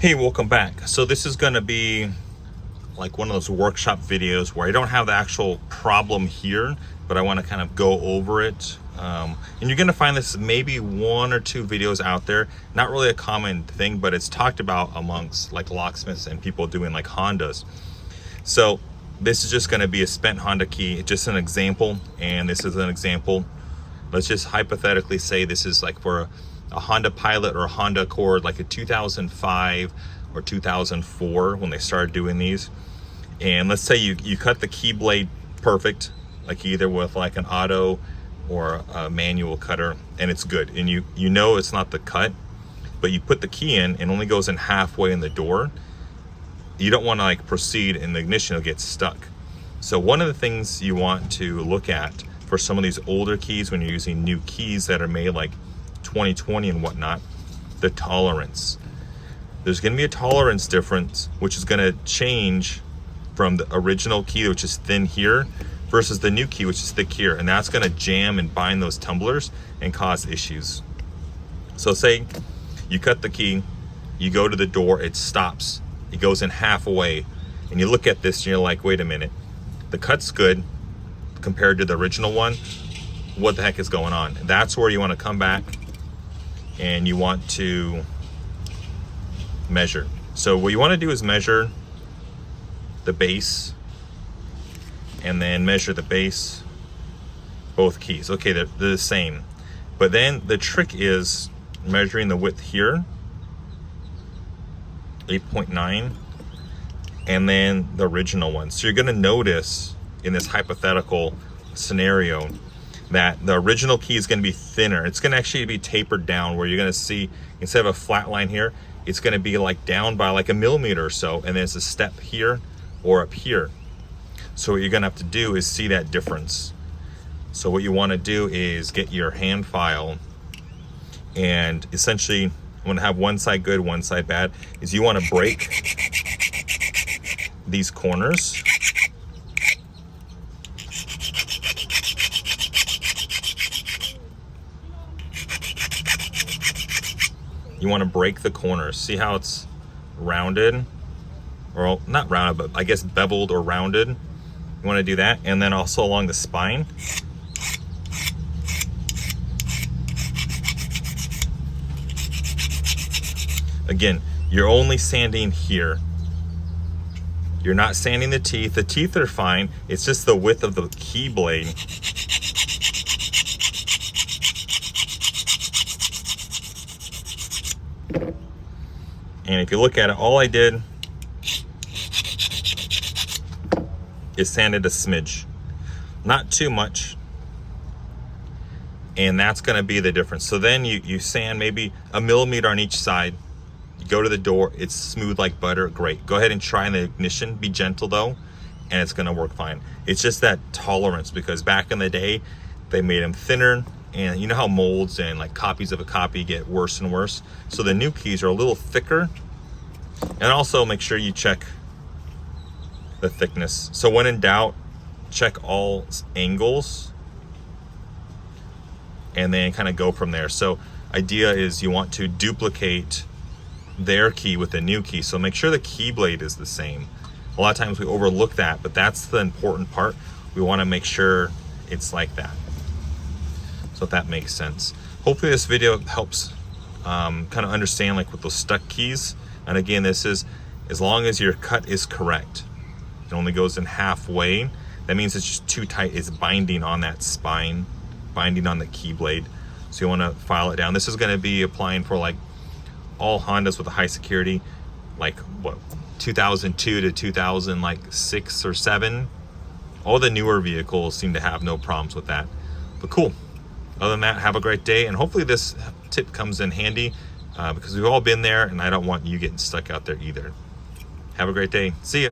Hey, welcome back. So this is going to be like one of those workshop videos where I don't have the actual problem here, but I want to kind of go over it. And you're going to find this maybe one or two videos out there. Not really a common thing, but it's talked about amongst like locksmiths and people doing like Hondas. So this is just going to be a spent Honda key, just an example. And this is an example. Let's just hypothetically say this is like for a Honda Pilot or a Honda Accord, like a 2005 or 2004 when they started doing these. And let's say you cut the key blade perfect, like either with like an auto or a manual cutter, and it's good. And you know it's not the cut, but you put the key in and only goes in halfway in the door. You don't want to like proceed in the ignition, it'll get stuck. So one of the things you want to look at for some of these older keys when you're using new keys that are made like 2020 and whatnot, the tolerance. There's going to be a tolerance difference, which is going to change from the original key, which is thin here, versus the new key, which is thick here. And that's going to jam and bind those tumblers and cause issues. So say you cut the key, you go to the door, it stops. It goes in halfway. And you look at this and you're like, wait a minute. The cut's good compared to the original one. What the heck is going on? And that's where you want to come back and you want to measure. So what you want to do is measure the base and then measure the base, both keys. Okay, they're the same. But then the trick is measuring the width here, 8.9, and then the original one. So you're going to notice in this hypothetical scenario that the original key is going to be thinner. It's going to actually be tapered down, where you're going to see instead of a flat line here, it's going to be like down by like a millimeter or so, and there's a step here or up here. So what you're going to have to do is see that difference. So what you want to do is get your hand file, and essentially you want to have one side good, one side bad, is you want to break these corners. You want to break the corners. See how it's rounded, or not rounded, but I guess beveled or rounded. You want to do that, and then also along the spine. Again, you're only sanding here. You're not sanding the teeth. The teeth are fine. It's just the width of the key blade. And if you look at it, all I did is sanded a smidge, not too much. And that's going to be the difference. So then you sand maybe a millimeter on each side. You go to the door, it's smooth like butter, great. Go ahead and try in the ignition, be gentle though, and it's going to work fine. It's just that tolerance, because back in the day, they made them thinner. And you know how molds and like copies of a copy get worse and worse. So the new keys are a little thicker. And also make sure you check the thickness. So when in doubt, check all angles and then kind of go from there. So idea is you want to duplicate their key with the new key. So make sure the key blade is the same. A lot of times we overlook that, but that's the important part. We want to make sure it's like that. So if that makes sense. Hopefully this video helps kind of understand like with those stuck keys. And again, this is as long as your cut is correct. It only goes in halfway. That means it's just too tight. It's binding on that spine, binding on the key blade. So you want to file it down. This is going to be applying for like all Hondas with a high security, like what, 2002 to 2006 or 7. All the newer vehicles seem to have no problems with that. But cool. Other than that, have a great day, and hopefully this tip comes in handy because we've all been there, and I don't want you getting stuck out there either. Have a great day. See ya.